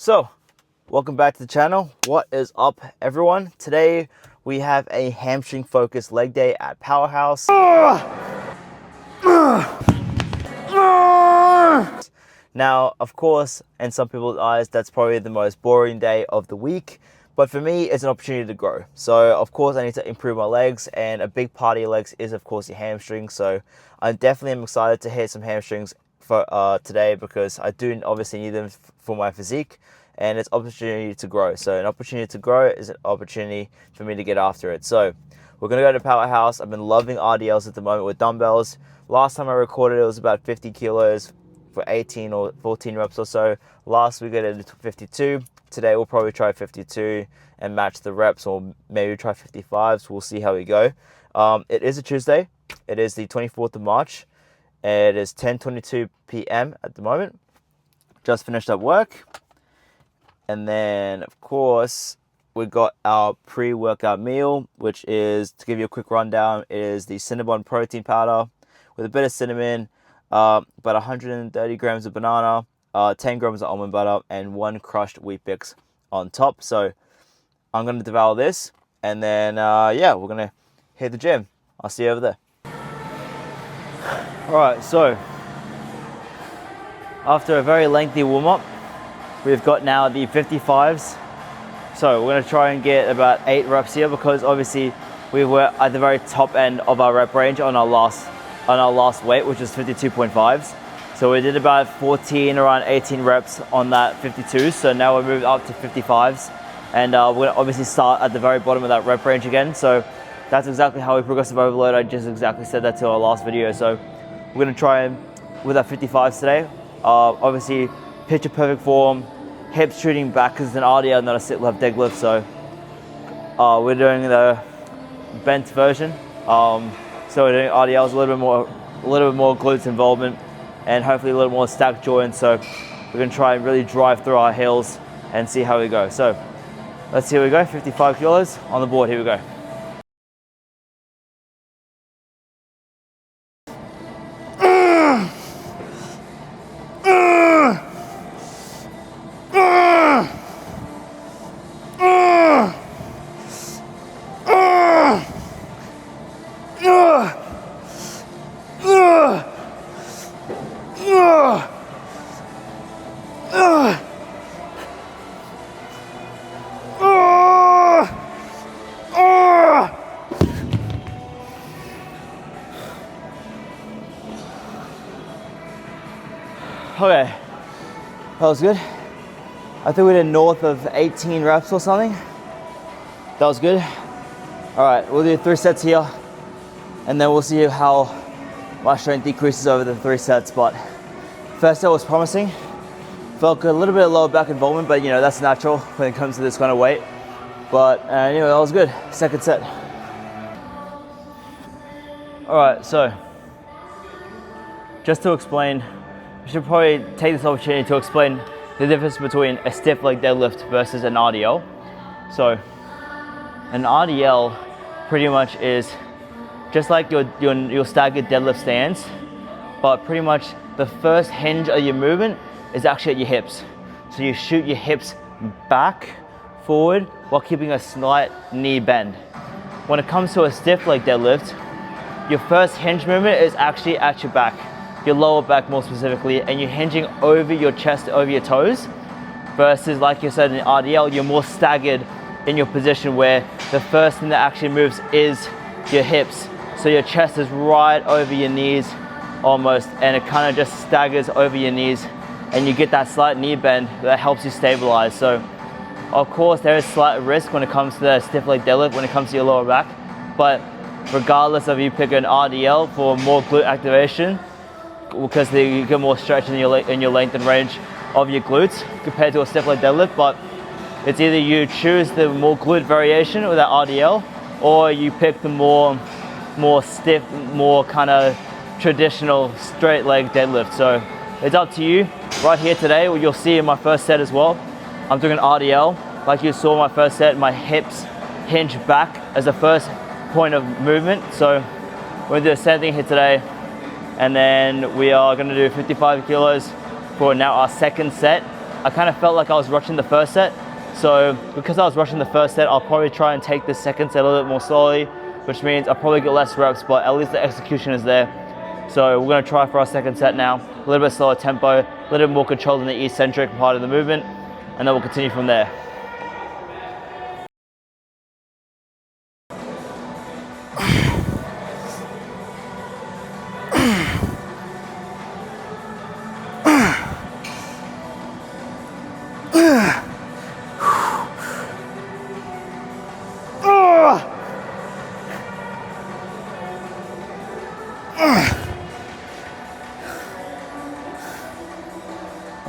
So, welcome back to the channel. What is up, everyone? Today we have a hamstring focused leg day at Powerhouse. Now, of course, in some people's eyes, that's probably the most boring day of the week. But for me, it's an opportunity to grow. So, of course, I need to improve my legs, and a big part of your legs is, of course, your hamstrings. So, I definitely am excited to hit some hamstrings for today, because I do obviously need them for my physique, and it's opportunity to grow. So an opportunity to grow is an opportunity for me to get after it. So we're gonna go to Powerhouse. I've been loving RDLs at the moment with dumbbells. Last time I recorded, it was about 50 kilos for 18 or 14 reps or so. Last week I did 52. Today we'll probably try 52 and match the reps, or maybe try 55s. We'll see how we go. It is a Tuesday. It is the 24th of March. It is 10:22 p.m. at the moment. Just finished up work. And then, of course, we got our pre-workout meal, which is, to give you a quick rundown, is the Cinnabon protein powder with a bit of cinnamon, about 130 grams of banana, 10 grams of almond butter, and 1 crushed wheat bix on top. So I'm going to devour this, and then, yeah, we're going to hit the gym. I'll see you over there. Alright, so after a very lengthy warm-up, we've got now the 55s. So we're going to try and get about 8 reps here, because obviously we were at the very top end of our rep range on our last weight, which is 52.5s. So we did about 14, around 18 reps on that 52. So now we're moved up to 55s, and we're going to obviously start at the very bottom of that rep range again. So that's exactly how we progressive overload. I just exactly said that to our last video. So we're going to try and with our 55s today. Obviously picture perfect form, hips shooting back, because it's an RDL, not a sit left deadlift. So we're doing the bent version. So we're doing RDLs, a little bit more glutes involvement, and hopefully a little more stacked joints. So we're going to try and really drive through our heels and see how we go. So let's see how we go. 55 kilos on the board. Here we go. Okay, that was good. I think we did north of 18 reps or something. That was good. All right, we'll do 3 sets here, and then we'll see how my strength decreases over the 3 sets. But first set was promising. Felt good, a little bit of lower back involvement, but you know, that's natural when it comes to this kind of weight. But anyway, that was good. Second set. All right, so just to explain, I should probably take this opportunity to explain the difference between a stiff leg deadlift versus an RDL. So an RDL pretty much is just like your staggered deadlift stance, but pretty much the first hinge of your movement is actually at your hips. So you shoot your hips back, forward, while keeping a slight knee bend. When it comes to a stiff leg deadlift, your first hinge movement is actually at your back, your lower back more specifically, and you're hinging over your chest, over your toes, versus, like you said, in RDL, you're more staggered in your position, where the first thing that actually moves is your hips. So your chest is right over your knees almost, and it kind of just staggers over your knees, and you get that slight knee bend that helps you stabilize. So of course there is slight risk when it comes to the stiff leg deadlift, when it comes to your lower back, but regardless of you pick an RDL for more glute activation, because you get more stretch in your length and range of your glutes compared to a stiff leg deadlift. But it's either you choose the more glute variation with that RDL, or you pick the more stiff, more kind of traditional straight leg deadlift. So it's up to you. Right here today, what you'll see in my first set as well, I'm doing an RDL. Like you saw in my first set, my hips hinge back as the first point of movement. So we're gonna do the same thing here today. And then we are gonna do 55 kilos for now our second set. I kind of felt like I was rushing the first set. So because I was rushing the first set, I'll probably try and take the second set a little bit more slowly, which means I'll probably get less reps, but at least the execution is there. So we're gonna try for our second set now, a little bit slower tempo, a little bit more controlled in the eccentric part of the movement, and then we'll continue from there.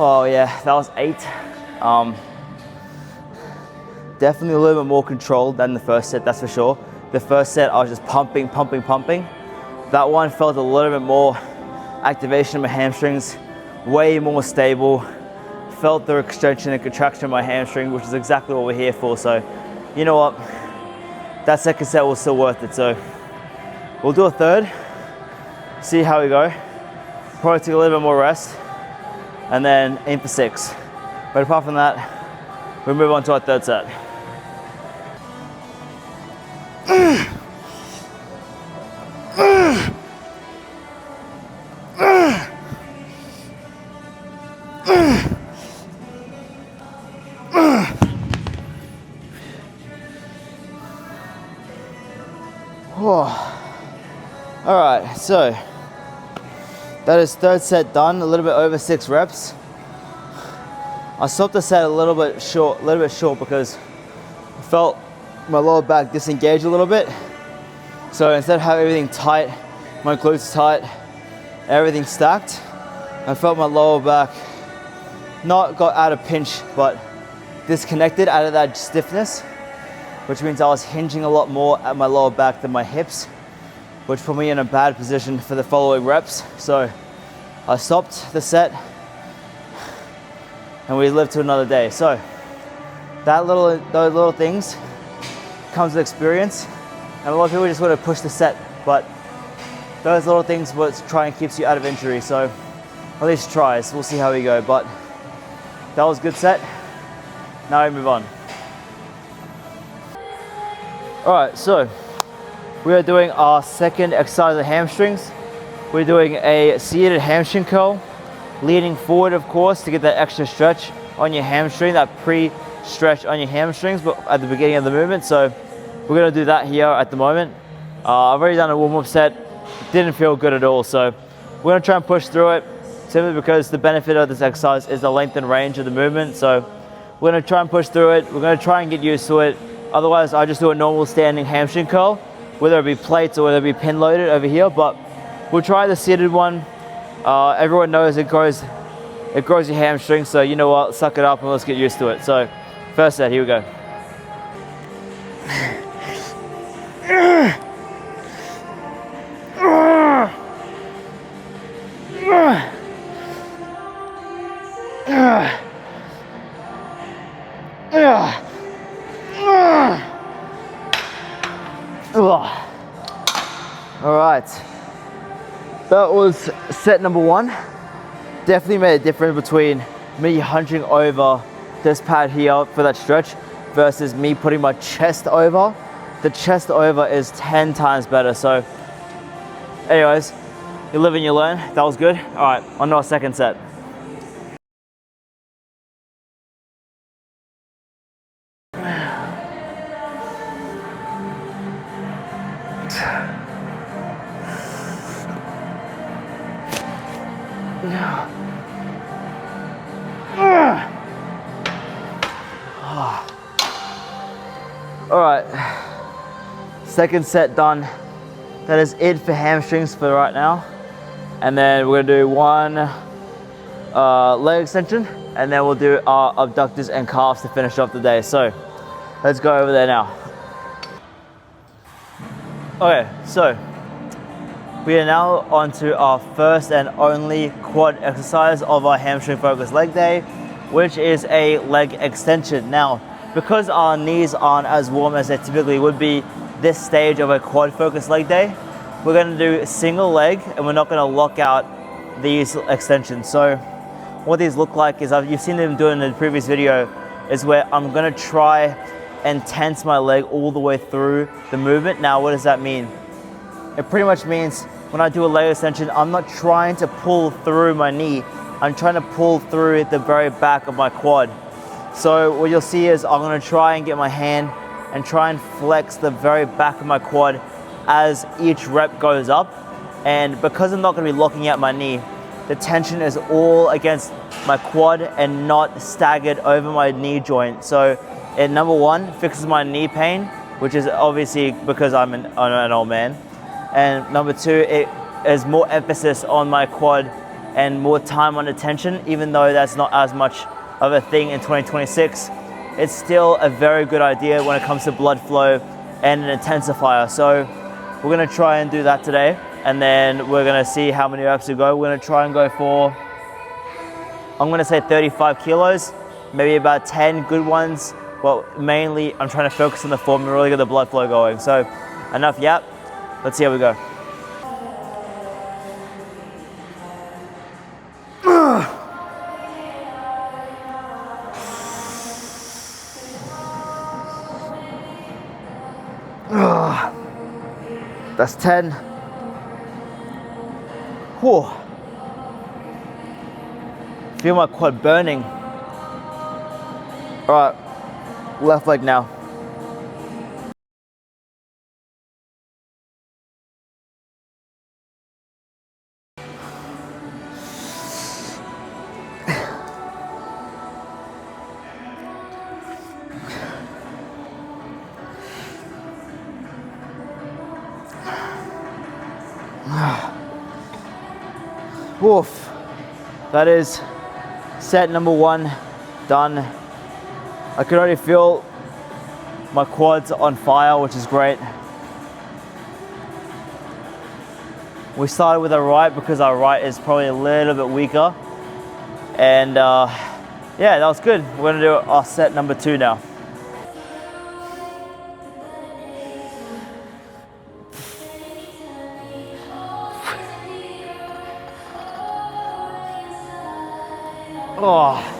Oh yeah, that was 8. Definitely a little bit more controlled than the first set, that's for sure. The first set, I was just pumping. That one felt a little bit more activation of my hamstrings, way more stable. Felt the extension and contraction of my hamstring, which is exactly what we're here for. So, you know what? That second set was still worth it. So, we'll do a third, see how we go. Probably take a little bit more rest, and then aim for 6. But apart from that, we'll move on to our third set. All right, so that is third set done, a little bit over 6 reps. I stopped the set a little bit short because I felt my lower back disengage a little bit. So instead of having everything tight, my glutes tight, everything stacked, I felt my lower back not got out of pinch, but disconnected out of that stiffness, which means I was hinging a lot more at my lower back than my hips, which put me in a bad position for the following reps. So I stopped the set and we lived to another day. So those little things comes with experience, and a lot of people just want to push the set, but those little things will try and keeps you out of injury. So at least try. So we'll see how we go. But that was a good set. Now we move on. All right, so we are doing our second exercise of hamstrings. We're doing a seated hamstring curl, leaning forward, of course, to get that extra stretch on your hamstring, that pre-stretch on your hamstrings, but at the beginning of the movement. So we're gonna do that here at the moment. I've already done a warm-up set. Didn't feel good at all. So we're gonna try and push through it, simply because the benefit of this exercise is the length and range of the movement. So we're gonna try and push through it. We're gonna try and get used to it. Otherwise, I just do a normal standing hamstring curl, whether it be plates or whether it be pin loaded over here, but we'll try the seated one. Everyone knows it grows your hamstring, so you know what, suck it up and let's get used to it. So first set, here we go. All right, that was set number 1. Definitely made a difference between me hunching over this pad here for that stretch versus me putting my chest over. The chest over is 10 times better. So anyways, you live and you learn. That was good. All right, on to our second set. All right, second set done. That is it for hamstrings for right now. And then we're gonna do one leg extension, and then we'll do our abductors and calves to finish off the day. So let's go over there now. Okay, so we are now on to our first and only quad exercise of our hamstring focused leg day, which is a leg extension. Now, because our knees aren't as warm as they typically would be this stage of a quad focused leg day, we're gonna do single leg and we're not gonna lock out these extensions. So what these look like is, you've seen them do in the previous video, is where I'm gonna try and tense my leg all the way through the movement. Now, what does that mean? It pretty much means when I do a leg extension, I'm not trying to pull through my knee. I'm trying to pull through the very back of my quad. So what you'll see is I'm gonna try and get my hand and try and flex the very back of my quad as each rep goes up. And because I'm not gonna be locking out my knee, the tension is all against my quad and not staggered over my knee joint. So it, number one, fixes my knee pain, which is obviously because I'm an old man. And number two, it is more emphasis on my quad and more time under tension. Even though that's not as much of a thing in 2026, it's still a very good idea when it comes to blood flow and an intensifier. So we're gonna try and do that today, and then we're gonna see how many reps we go. We're gonna try and go for, I'm gonna say 35 kilos, maybe about 10 good ones. Well, mainly I'm trying to focus on the form and really get the blood flow going. So enough yap, let's see how we go. That's 10. Whew. Feel my quad burning. All right, left leg now. Woof. That is set number one done. I can already feel my quads on fire, which is great. We started with our right because our right is probably a little bit weaker. And yeah, that was good. We're gonna do our set number two now. Oh.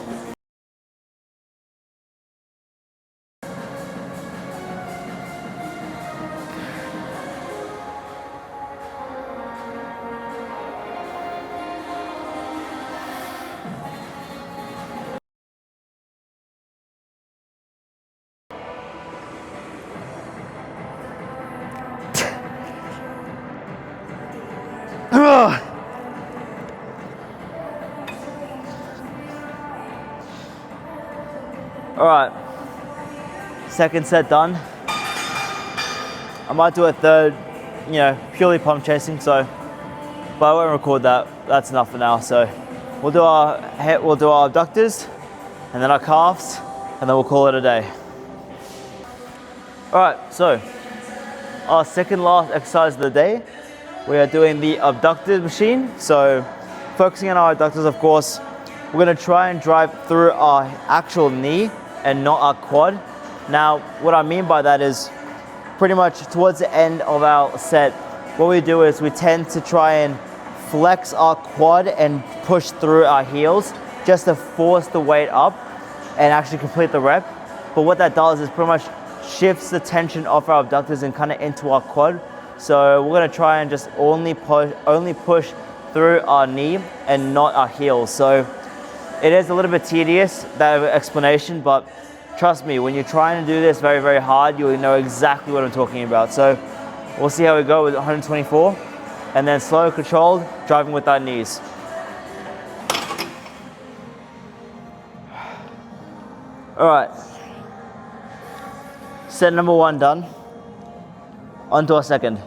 All right, second set done. I might do a third, purely pump chasing. So, but I won't record that. That's enough for now. So, we'll do our abductors, and then our calves, and then we'll call it a day. All right, so our second last exercise of the day, we are doing the abductor machine. So, focusing on our abductors, of course, we're gonna try and drive through our actual knee and not our quad. Now, what I mean by that is pretty much towards the end of our set, what we do is we tend to try and flex our quad and push through our heels just to force the weight up and actually complete the rep. But what that does is pretty much shifts the tension off our abductors and kind of into our quad. So we're gonna try and just only push through our knee and not our heels. So it is a little bit tedious, that explanation, but trust me, when you're trying to do this very, very hard, you'll know exactly what I'm talking about. So we'll see how we go with 124, and then slow, controlled, driving with our knees. All right, set number one done. On to our second.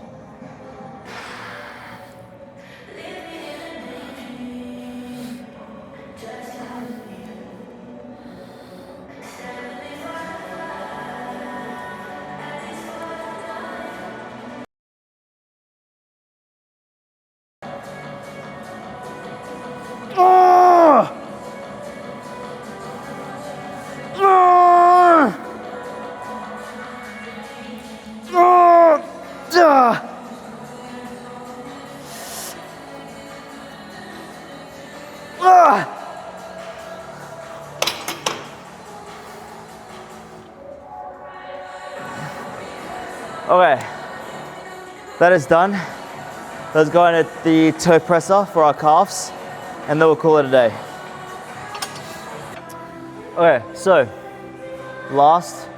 Okay, that is done. Let's go into the toe presser for our calves, and then we'll call it a day. Okay, so last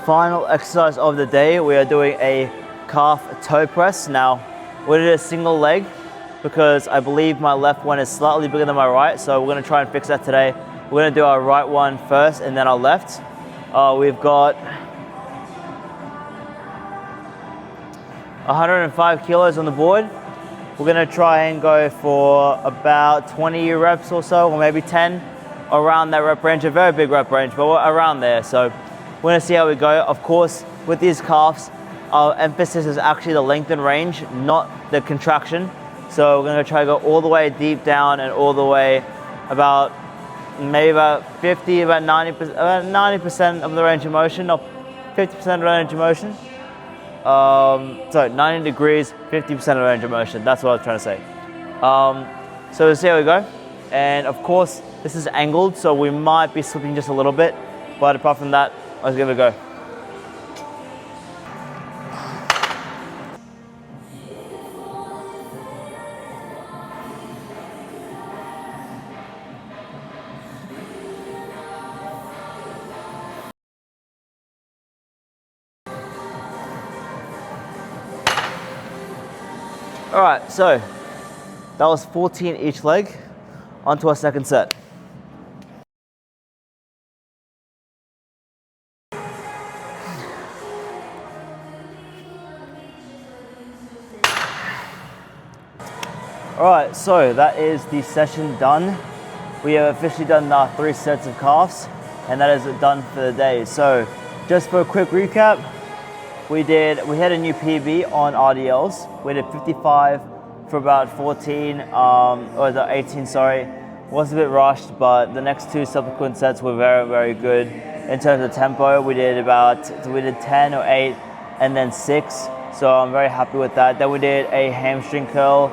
final exercise of the day, we are doing a calf toe press. Now, we did a single leg because I believe my left one is slightly bigger than my right, so we're gonna try and fix that today. We're gonna do our right one first and then our left. We've got 105 kilos on the board. We're gonna try and go for about 20 reps or so, or maybe 10, around that rep range. A very big rep range, but we're around there. So we're gonna see how we go. Of course, with these calves, our emphasis is actually the length and range, not the contraction. So we're gonna try to go all the way deep down and all the way about maybe about 50, about 90% of the range of motion, or 50% of the range of motion. So 90 degrees, 50% of the range of motion. That's what I was trying to say. So we'll see how we go. And of course, this is angled, so we might be slipping just a little bit. But apart from that, let's give it a go. All right, so that was 14 each leg. On to our second set. All right, so that is the session done. We have officially done 3 sets of calves, and that is done for the day. So just for a quick recap, we had a new PB on RDLs. We did 55 for about 14, or the 18, sorry. Was a bit rushed, but the next 2 subsequent sets were very, very good. In terms of tempo, we did 10 or 8, and then 6. So I'm very happy with that. Then we did a hamstring curl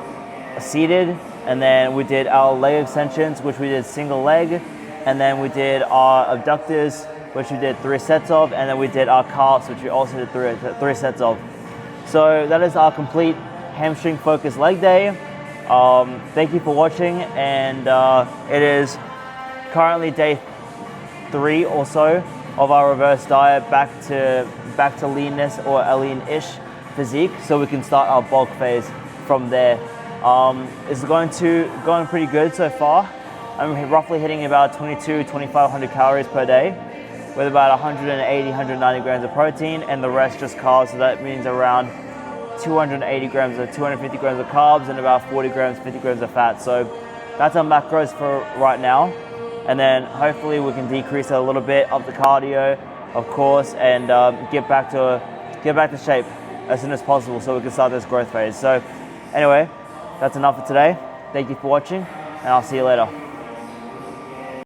seated, and then we did our leg extensions, which we did single leg, and then we did our abductors, which we did 3 sets of, and then we did our calves, which we also did 3 sets of. So that is our complete hamstring focused leg day. Thank you for watching, and it is currently day 3 or so of our reverse diet, back to leanness or a lean-ish physique, so we can start our bulk phase from there. It's going pretty good so far. I'm roughly hitting about 2,500 calories per day, with about 180, 190 grams of protein, and the rest just carbs. So that means around 250 grams of carbs and about 50 grams of fat. So that's our macros for right now. And then hopefully we can decrease a little bit of the cardio, of course, and get back to shape as soon as possible so we can start this growth phase. So anyway, that's enough for today. Thank you for watching, and I'll see you later.